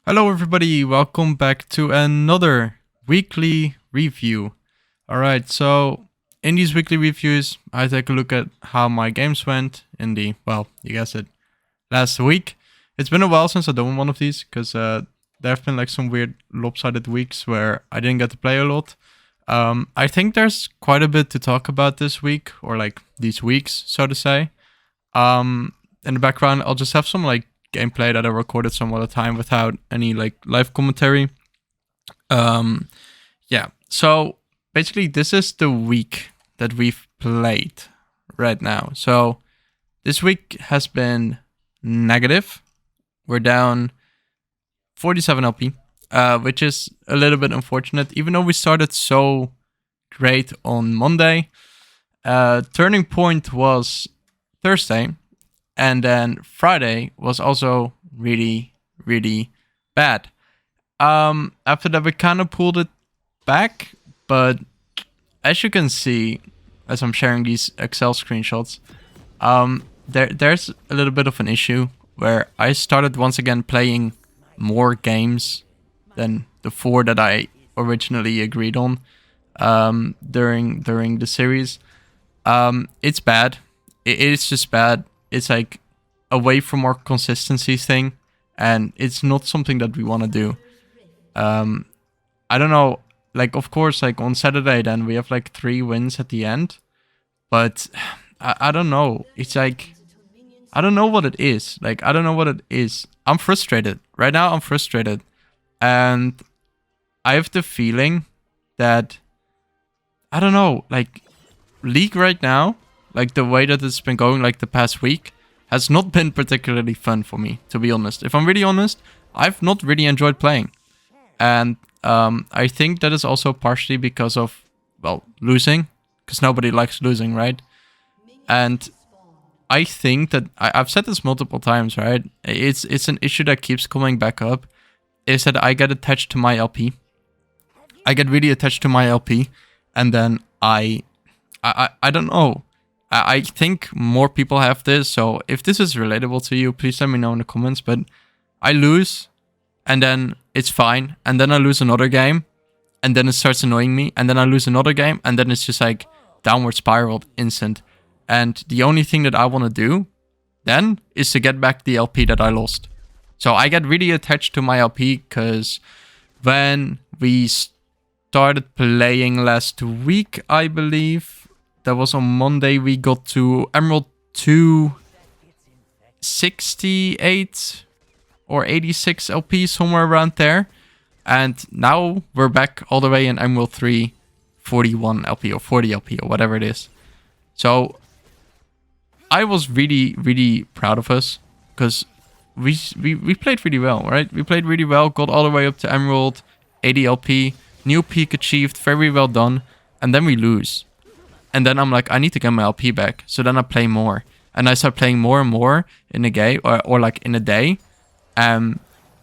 Hello everybody, welcome back to another weekly review. Alright, so in these weekly reviews, I take a look at how my games went in the, well, you guessed it, last week. It's been a while since I've done one of these, because there have been like some weird lopsided weeks where I didn't get to play a lot. I think there's quite a bit to talk about this week, or like these weeks, so to say. In the background, I'll just have some like gameplay that I recorded some other time without any like live commentary. Yeah. So basically, this is the week that we've played right now. So this week has been negative. We're down 47 LP, which is a little bit unfortunate. Even though we started so great on Monday, turning point was Thursday. And then Friday was also really, really bad. After that, we kind of pulled it back. But as you can see, as I'm sharing these Excel screenshots, there's a little bit of an issue where I started once again playing more games than the 4 that I originally agreed on during the series. It's bad. It's just bad. It's like away from our consistency thing, and it's not something that we want to do. I don't know, like of course, like on Saturday then we have like 3 wins at the end, but I don't know. It's like I don't know what it is. Like I don't know what it is. I'm frustrated right now. I'm frustrated, and I have the feeling that I don't know, like League right now, like the way that it's been going like the past week has not been particularly fun for me, to be honest. If I'm really honest, I've not really enjoyed playing. And I think that is also partially because of, well, losing, because nobody likes losing, right? And I think that, I've said this multiple times, right? It's an issue that keeps coming back up, is that I get attached to my LP. I get really attached to my LP, and then I don't know. I think more people have this, so if this is relatable to you, please let me know in the comments. But I lose, and then it's fine, and then I lose another game, and then it starts annoying me, and then I lose another game, and then it's just like downward spiraled instant. And the only thing that I want to do then is to get back the LP that I lost. So I get really attached to my LP, because when we started playing last week, I believe, that was on Monday, we got to Emerald 268 or 86 LP, somewhere around there. And now we're back all the way in Emerald 3, 41 LP or 40 LP or whatever it is. So I was really, really proud of us, because we played really well, right? We played really well, got all the way up to Emerald, 80 LP, new peak achieved, very well done, and then we lose. And then I'm like, I need to get my LP back. So then I play more. And I start playing more and more in a game, or like in a day.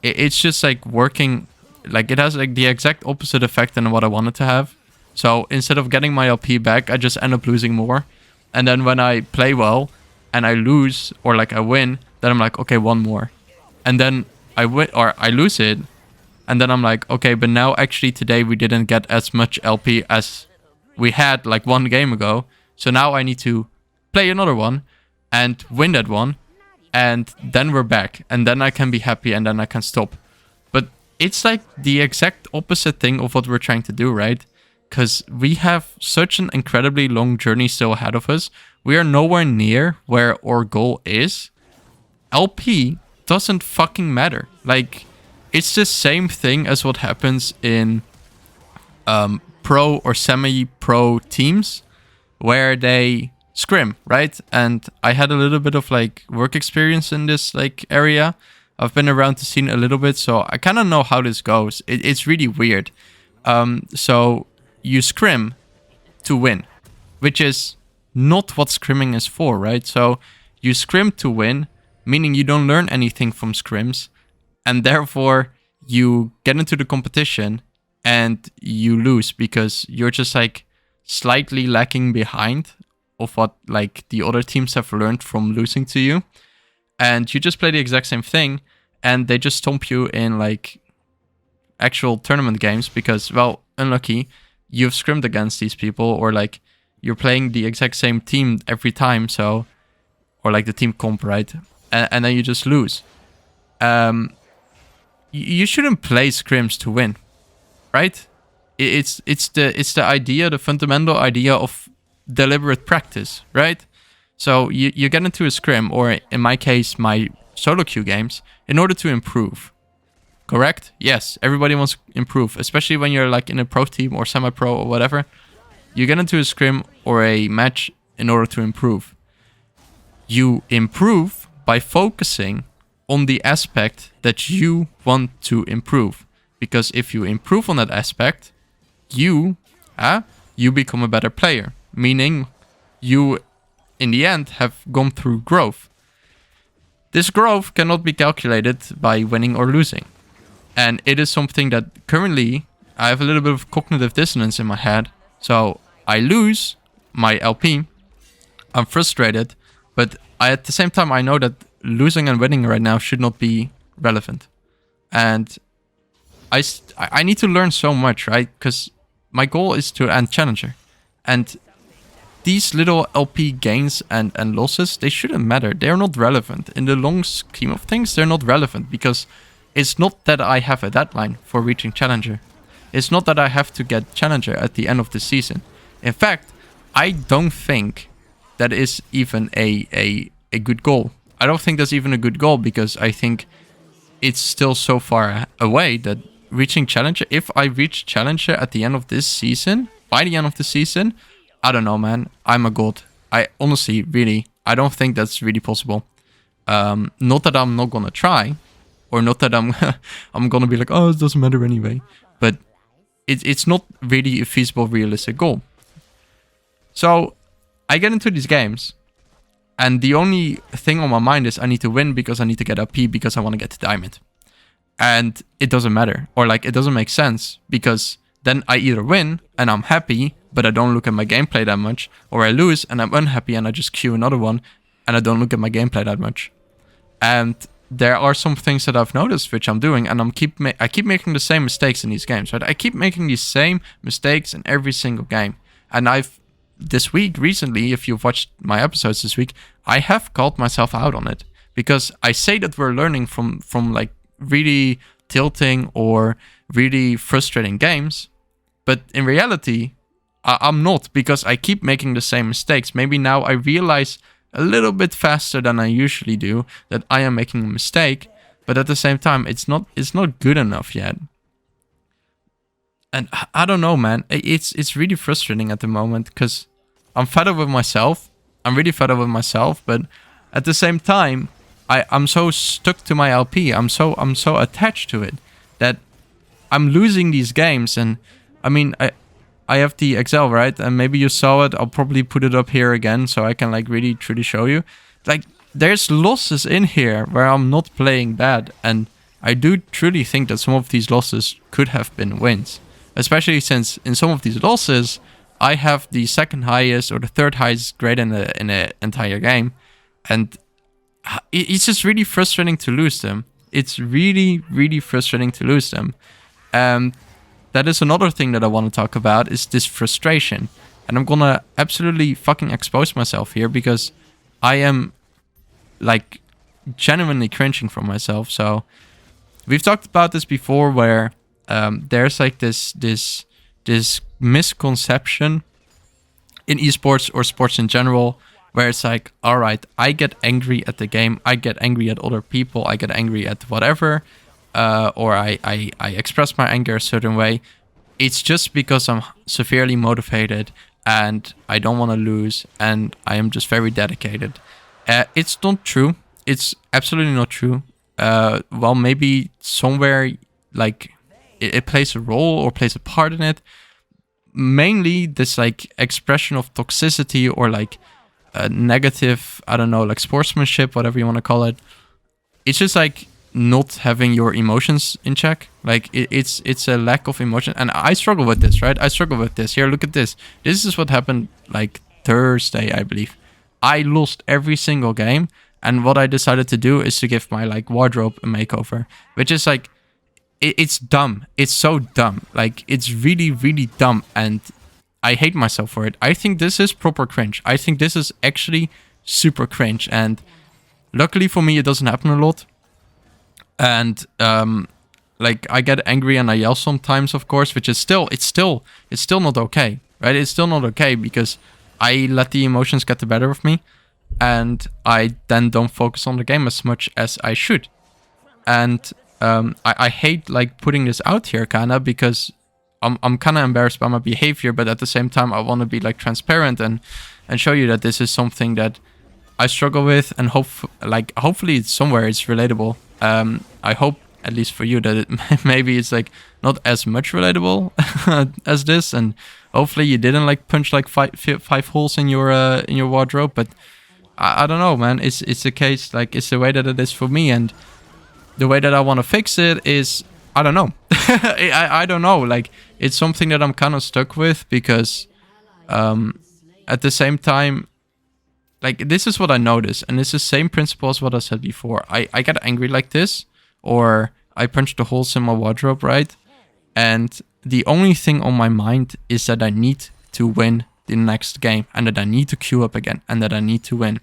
It's just like working, like it has like the exact opposite effect than what I wanted to have. So instead of getting my LP back, I just end up losing more. And then when I play well and I lose, or like I win, then I'm like, okay, one more. And then I win, or I lose it. And then I'm like, okay, but now actually today we didn't get as much LP as we had like 1 game ago. So now I need to play another one and win that one, and then we're back, and then I can be happy, and then I can stop. But it's like the exact opposite thing of what we're trying to do, right? Because we have such an incredibly long journey still ahead of us. We are nowhere near where our goal is. LP doesn't fucking matter. Like, it's the same thing as what happens in pro or semi-pro teams, where they scrim, right? And I had a little bit of like work experience in this like area. I've been around the scene a little bit, so I kind of know how this goes. It's really weird. So you scrim to win, which is not what scrimming is for, right? So you scrim to win, meaning you don't learn anything from scrims, and therefore you get into the competition and you lose because you're just like slightly lacking behind of what like the other teams have learned from losing to you. And you just play the exact same thing, and they just stomp you in like actual tournament games because, well, unlucky, you've scrimmed against these people, or like you're playing the exact same team every time, so, or like the team comp, right? And then you just lose. You shouldn't play scrims to win, right? It's the idea, the fundamental idea of deliberate practice, right? So you get into a scrim, or in my case, my solo queue games, in order to improve. Correct? Yes, everybody wants to improve, especially when you're like in a pro team or semi-pro or whatever. You get into a scrim or a match in order to improve. You improve by focusing on the aspect that you want to improve. Because if you improve on that aspect, you become a better player. Meaning you, in the end, have gone through growth. This growth cannot be calculated by winning or losing. And it is something that currently I have a little bit of cognitive dissonance in my head. So I lose my LP. I'm frustrated. But at the same time, I know that losing and winning right now should not be relevant. And I need to learn so much, right? Because my goal is to end Challenger. And these little LP gains and losses, they shouldn't matter. They're not relevant. In the long scheme of things, they're not relevant. Because it's not that I have a deadline for reaching Challenger. It's not that I have to get Challenger at the end of the season. In fact, I don't think that is even a good goal. I don't think that's even a good goal, because I think it's still so far away that reaching Challenger, if I reach Challenger at the end of this season, by the end of the season, I don't know, man. I'm a god. I honestly, really, I don't think that's really possible. Not that I'm not gonna try, or not that I'm gonna be like, oh, it doesn't matter anyway. But it's not really a feasible, realistic goal. So I get into these games, and the only thing on my mind is I need to win because I need to get LP because I want to get to Diamond. And it doesn't matter, or like it doesn't make sense, because then I either win and I'm happy, but I don't look at my gameplay that much, or I lose and I'm unhappy and I just queue another one and I don't look at my gameplay that much. And there are some things that I've noticed which I'm doing, and I keep making the same mistakes in these games, right? I keep making these same mistakes in every single game. And this week, recently, if you've watched my episodes this week, I have called myself out on it. Because I say that we're learning from like really tilting or really frustrating games, but in reality, I'm not, because I keep making the same mistakes. Maybe now I realize a little bit faster than I usually do that I am making a mistake, but at the same time, it's not good enough yet. And I don't know, man. It's really frustrating at the moment, because I'm fed up with myself. I'm really fed up with myself, but at the same time, I'm so stuck to my LP. I'm so attached to it that I'm losing these games. And I mean, I have the Excel, right? And maybe you saw it. I'll probably put it up here again so I can like really truly show you. Like, there's losses in here where I'm not playing bad, and I do truly think that some of these losses could have been wins. Especially since in some of these losses, I have the second highest or the third highest grade in the entire game. And it's just really frustrating to lose them. It's really, really frustrating to lose them. And that is another thing that I want to talk about, is this frustration. And I'm gonna absolutely fucking expose myself here, because I am like genuinely cringing from myself. So we've talked about this before, where there's like this misconception in esports or sports in general, where it's like, all right, I get angry at the game, I get angry at other people, I get angry at whatever, or I express my anger a certain way. It's just because I'm severely motivated and I don't want to lose, and I am just very dedicated. It's not true. It's absolutely not true. Well, maybe somewhere like it plays a role or plays a part in it. Mainly this like expression of toxicity or like negative, I don't know, like sportsmanship, whatever you want to call it. It's just like not having your emotions in check. Like it's a lack of emotion. And I struggle with this, right? I struggle with this. Here, look at this. This is what happened like Thursday, I believe. I lost every single game And what I decided to do is to give my like wardrobe a makeover, which is like, it's dumb. It's so dumb. Like, it's really, really dumb. And I hate myself for it. I think this is proper cringe. I think this is actually super cringe. And luckily for me, it doesn't happen a lot. And like, I get angry and I yell sometimes, of course, which is still, it's still not okay, right? It's still not okay because I let the emotions get the better of me, and I then don't focus on the game as much as I should. And I hate like putting this out here, kind of, because I'm kind of embarrassed by my behavior, but at the same time, I want to be like transparent and show you that this is something that I struggle with, and hopefully it's somewhere it's relatable. I hope, at least for you, that it maybe it's like not as much relatable as this, and hopefully you didn't like punch like five holes in your wardrobe. But I don't know, man. It's the case, like, it's the way that it is for me, and the way that I want to fix it is, I don't know. I don't know. Like, it's something that I'm kind of stuck with because at the same time, like, this is what I notice, and it's the same principle as what I said before. I get angry like this, or I punch the holes in my wardrobe, right? And the only thing on my mind is that I need to win the next game, and that I need to queue up again, and that I need to win.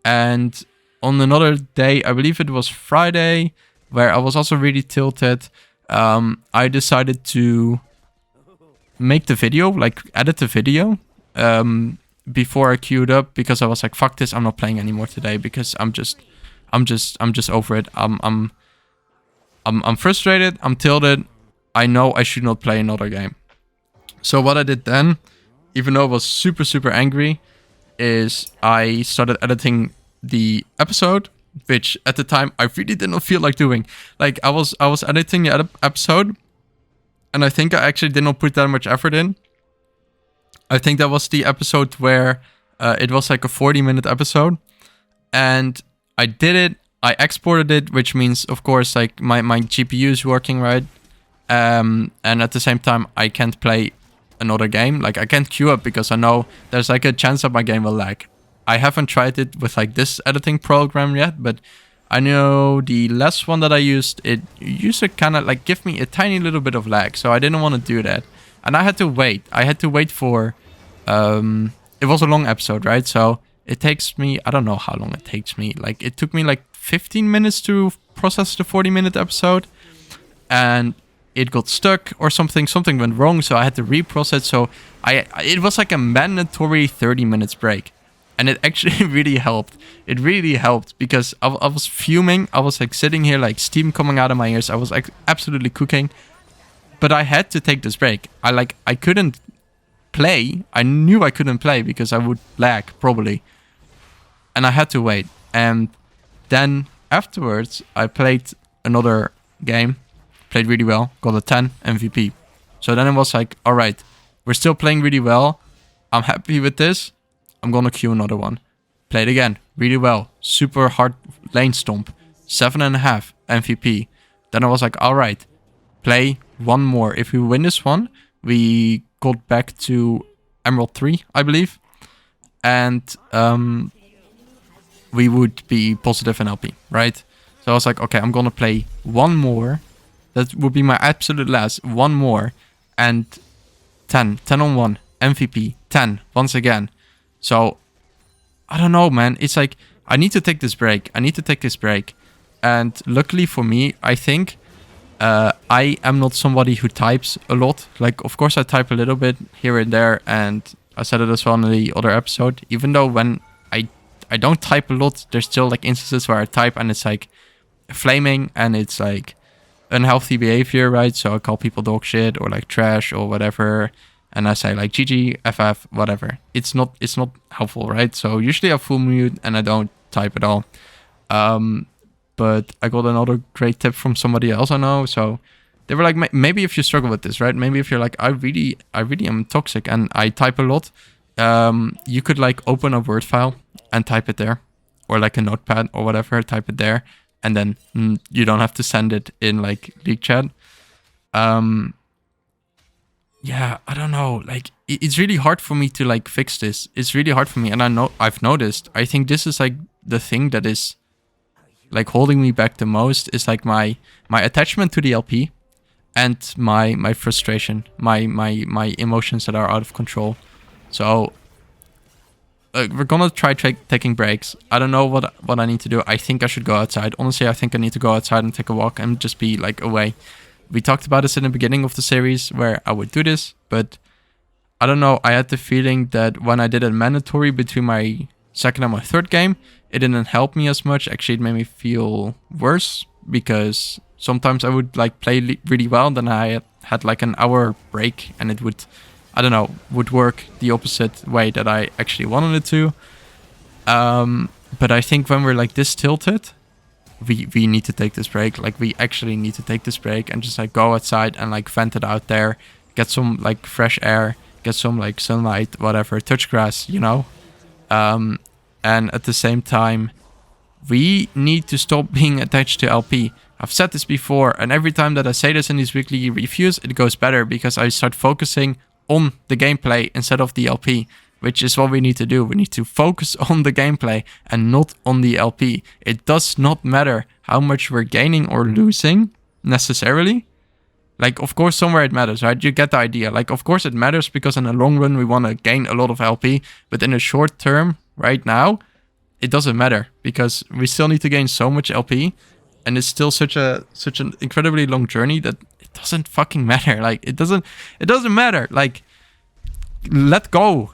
And on another day, I believe it was Friday, where I was also really tilted, I decided to make the video, like edit the video, before I queued up, because I was like, fuck this, I'm not playing anymore today, because I'm just over it. I'm frustrated, I'm tilted, I know I should not play another game. So what I did then, even though I was super, super angry, is I started editing the episode, which at the time I really did not feel like doing. Like, I was editing the episode, and I think I actually did not put that much effort in. I think that was the episode where it was like a 40-minute episode, and I did it. I exported it, which means, of course, like my GPU is working, right? And at the same time, I can't play another game. Like, I can't queue up because I know there's like a chance that my game will lag. I haven't tried it with like this editing program yet, but I know the last one that I used, it used to kind of like give me a tiny little bit of lag. So I didn't want to do that. And I had to wait. I had to wait for, it was a long episode, right? So it takes me, I don't know how long it takes me. Like, it took me like 15 minutes to process the 40-minute episode, and it got stuck or something went wrong, so I had to reprocess. So it was like a mandatory 30 minutes break, and it actually really helped. It really helped because I was fuming. I was like sitting here, like steam coming out of my ears. I was like absolutely cooking, but I had to take this break. I couldn't play. I knew I couldn't play because I would lag probably, and I had to wait. And then afterwards, I played another game, played really well, got a 10 MVP. So then it was like, all right, we're still playing really well. I'm happy with this. I'm gonna queue another one. Played again, really well, super hard lane stomp, 7.5 MVP. Then I was like, all right, play one more. If we win this one, we got back to Emerald 3, I believe. And we would be positive in LP, right? So I was like, okay, I'm gonna play one more. That would be my absolute last. One more. And 10 on 1. MVP. 10. Once again. So, I don't know, man. It's like, I need to take this break. And luckily for me, I think I am not somebody who types a lot. Like, of course, I type a little bit here and there. And I said it as well in the other episode. Even though when I don't type a lot, there's still like instances where I type and it's like flaming and it's like unhealthy behavior, right? So I call people dog shit or like trash or whatever, and I say like GG, FF, whatever. It's not helpful, right? So usually I full mute and I don't type at all. But I got another great tip from somebody else I know. So they were like, maybe if you struggle with this, right? Maybe if you're like, I really am toxic and I type a lot, you could like open a Word file and type it there, or like a notepad or whatever, type it there. And then you don't have to send it in like League chat. Yeah, I don't know. Like, it's really hard for me to like fix this. It's really hard for me. And I've noticed, I think this is like the thing that is like holding me back the most is like my attachment to the LP and my frustration, my emotions that are out of control. So we're gonna try taking breaks. I don't know what I need to do. I think I should go outside. Honestly, I think I need to go outside and take a walk and just be like away. We talked about this in the beginning of the series where I would do this, but I don't know. I had the feeling that when I did a mandatory between my second and my third game, it didn't help me as much. Actually, it made me feel worse because sometimes I would like play really well, and then I had like an hour break, and it would, I don't know, would work the opposite way that I actually wanted it to. But I think when we're like this tilted, we need to take this break. Like we actually need to take this break and just like go outside and like vent it out there, get some like fresh air, get some like sunlight, whatever, touch grass, you know. And at the same time, we need to stop being attached to LP. I've said this before, and every time that I say this in these weekly reviews, it goes better because I start focusing on the gameplay instead of the LP, which is what we need to do. We need to focus on the gameplay and not on the LP. It does not matter how much we're gaining or losing necessarily. Like, of course, somewhere it matters, right? You get the idea. Like, of course it matters because in the long run, we want to gain a lot of LP. But in the short term, right now, it doesn't matter because we still need to gain so much LP. And it's still such an incredibly long journey that it doesn't fucking matter. Like, it doesn't matter. Like, let go,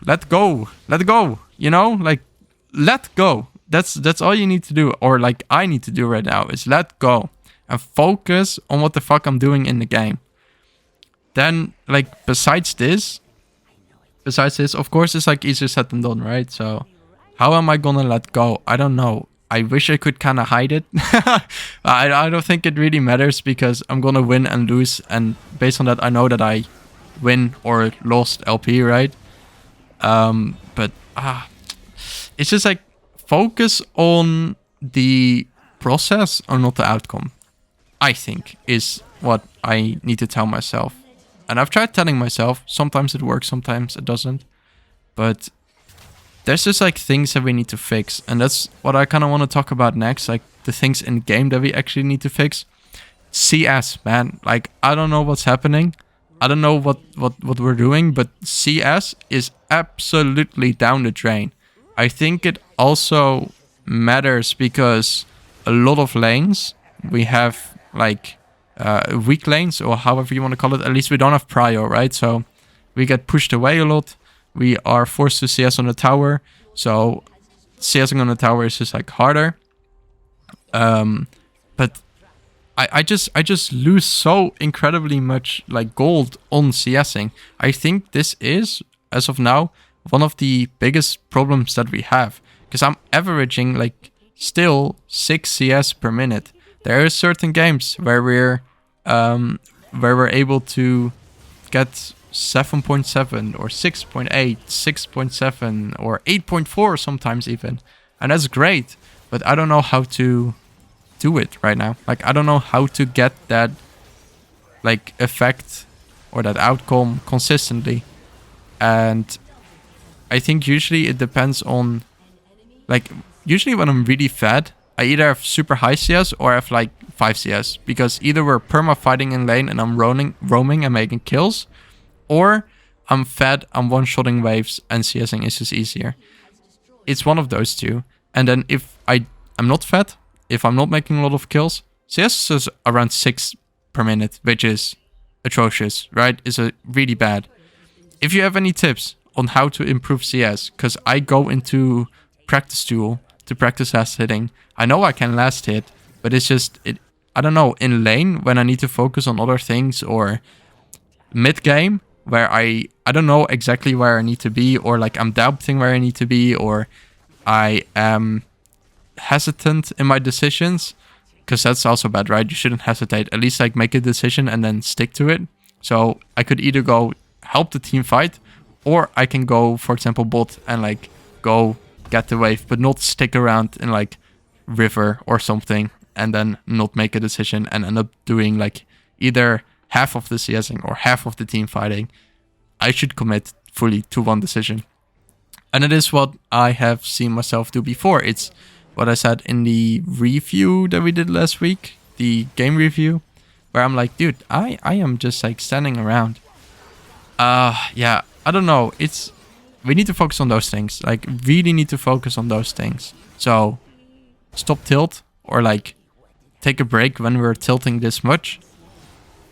you know? Like, let go. That's all you need to do. Or like I need to do right now is let go. And focus on what the fuck I'm doing in the game. Then, like, besides this, of course, it's like easier said than done, right? So, how am I gonna let go? I don't know. I wish I could kind of hide it. I don't think it really matters because I'm gonna win and lose, and based on that, I know that I win or lost LP, right? But it's just like focus on the process or not the outcome. I think is what I need to tell myself. And I've tried telling myself, sometimes it works, sometimes it doesn't. But there's just like things that we need to fix. And that's what I kind of want to talk about next. Like the things in game that we actually need to fix. CS, man. Like, I don't know what's happening. I don't know what we're doing. But CS is absolutely down the drain. I think it also matters because a lot of lanes, we have like weak lanes or however you want to call it. At least we don't have prio, right? So we get pushed away a lot. We are forced to CS on the tower. So CSing on the tower is just like harder. But I just lose so incredibly much like gold on CSing. I think this is, as of now, one of the biggest problems that we have. Because I'm averaging like still 6 CS per minute. There are certain games where we're able to get 7.7 or 6.8, 6.7 or 8.4 sometimes even. And that's great. But I don't know how to do it right now. Like, I don't know how to get that like effect or that outcome consistently. And I think usually it depends on, like, usually when I'm really fat, I either have super high CS or I have like 5 CS. Because either we're perma fighting in lane and I'm roaming and making kills, or I'm fat, I'm one-shotting waves and CSing is just easier. It's one of those two. And then if I'm not fat, if I'm not making a lot of kills, CS is around 6 per minute, which is atrocious, right? Is a really bad. If you have any tips on how to improve CS, because I go into practice duel to practice last hitting. I know I can last hit, but it's just, I don't know, in lane when I need to focus on other things, or mid game where I don't know exactly where I need to be, or like I'm doubting where I need to be, or I am hesitant in my decisions, because that's also bad, right? You shouldn't hesitate. At least like make a decision and then stick to it. So I could either go help the team fight, or I can go, for example, bot and like go get the wave, but not stick around in like river or something and then not make a decision and end up doing like either half of the CSing or half of the team fighting. I should commit fully to one decision. And it is what I have seen myself do before. It's what I said in the review that we did last week, the game review, where I'm like, dude, I am just like standing around. Yeah, I don't know. We need to focus on those things. Like, really need to focus on those things. So, stop tilt, or like, take a break when we're tilting this much.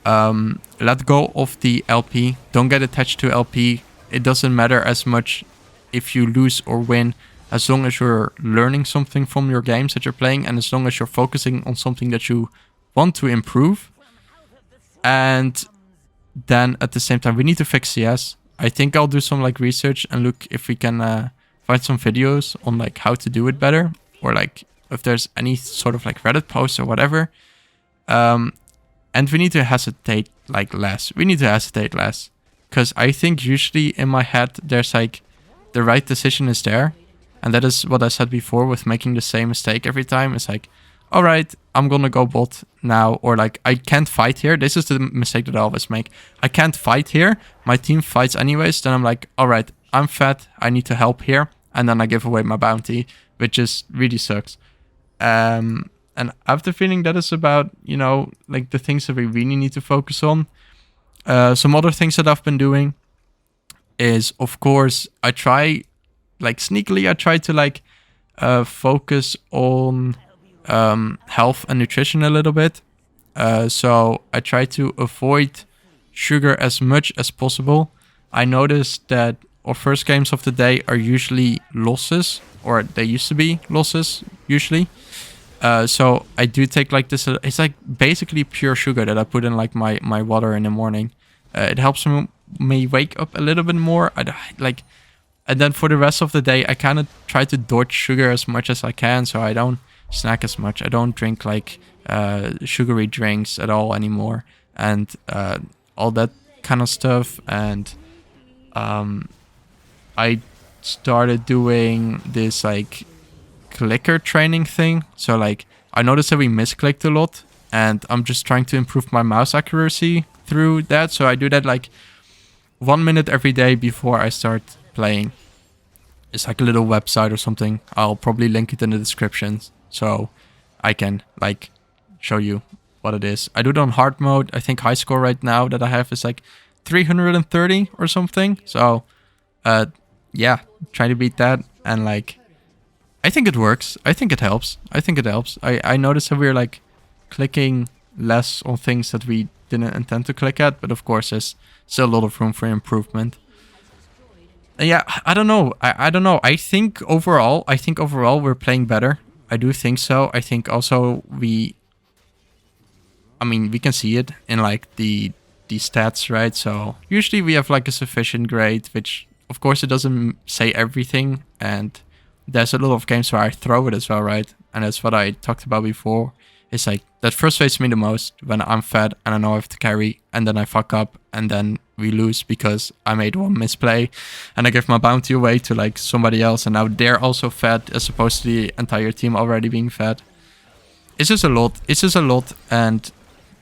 Let go of the LP. Don't get attached to LP. It doesn't matter as much if you lose or win, as long as you're learning something from your games that you're playing, and as long as you're focusing on something that you want to improve. And then at the same time, we need to fix CS. I think I'll do some like research and look if we can find some videos on like how to do it better, or like if there's any sort of like Reddit posts or whatever. And we need to hesitate like less. We need to hesitate less, because I think usually in my head there's like the right decision is there, and that is what I said before with making the same mistake every time. It's like, all right, I'm gonna go bot now, or like, I can't fight here. This is the mistake that I always make. I can't fight here. My team fights anyways. Then I'm like, all right, I'm fat. I need to help here. And then I give away my bounty, which just really sucks. And I have the feeling that is about, you know, like the things that we really need to focus on. Some other things that I've been doing is, of course, I try, like sneakily, I try to like focus on health and nutrition a little bit. So I try to avoid sugar as much as possible. I noticed that our first games of the day are usually losses, or they used to be losses usually. So I do take like this, it's like basically pure sugar that I put in like my water in the morning. It helps me wake up a little bit more. And then for the rest of the day, I kind of try to dodge sugar as much as I can, so I don't snack as much. I don't drink like sugary drinks at all anymore, and all that kind of stuff. And I started doing this like clicker training thing. So like, I noticed that we misclicked a lot, and I'm just trying to improve my mouse accuracy through that. So I do that like 1 minute every day before I start playing. It's like a little website or something. I'll probably link it in the description, so I can like show you what it is. I do it on hard mode. I think high score right now that I have is like 330 or something. So yeah, try to beat that. And like, I think it works. I think it helps. I noticed that we're like clicking less on things that we didn't intend to click at, but of course there's still a lot of room for improvement. And yeah, I don't know. I don't know. I think overall we're playing better. I do think so. I think also we can see it in like the stats, right? So usually we have like a sufficient grade, which of course it doesn't say everything, and there's a lot of games where I throw it as well, right? And that's what I talked about before. It's like, that frustrates me the most when I'm fat and I know I have to carry, and then I fuck up, and then we lose because I made one misplay, and I give my bounty away to like somebody else, and now they're also fat as opposed to the entire team already being fat. It's just a lot, and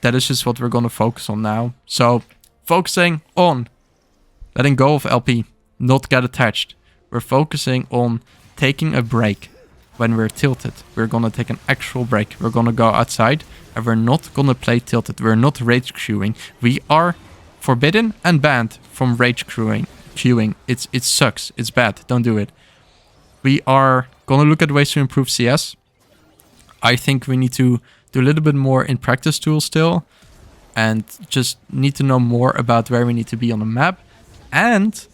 that is just what we're gonna focus on now. So, focusing on letting go of LP, not get attached. We're focusing on taking a break. When we're tilted, we're gonna take an actual break. We're gonna go outside, and we're not gonna play tilted. We're not rage queuing. We are forbidden and banned from rage queuing. It sucks. It's bad. Don't do it. We are gonna look at ways to improve CS. I think we need to do a little bit more in practice tools still, and just need to know more about where we need to be on the map, and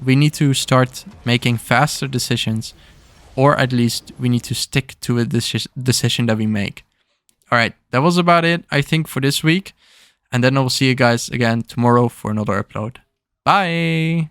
we need to start making faster decisions. Or at least we need to stick to a decision that we make. All right, that was about it, I think, for this week. And then I will see you guys again tomorrow for another upload. Bye!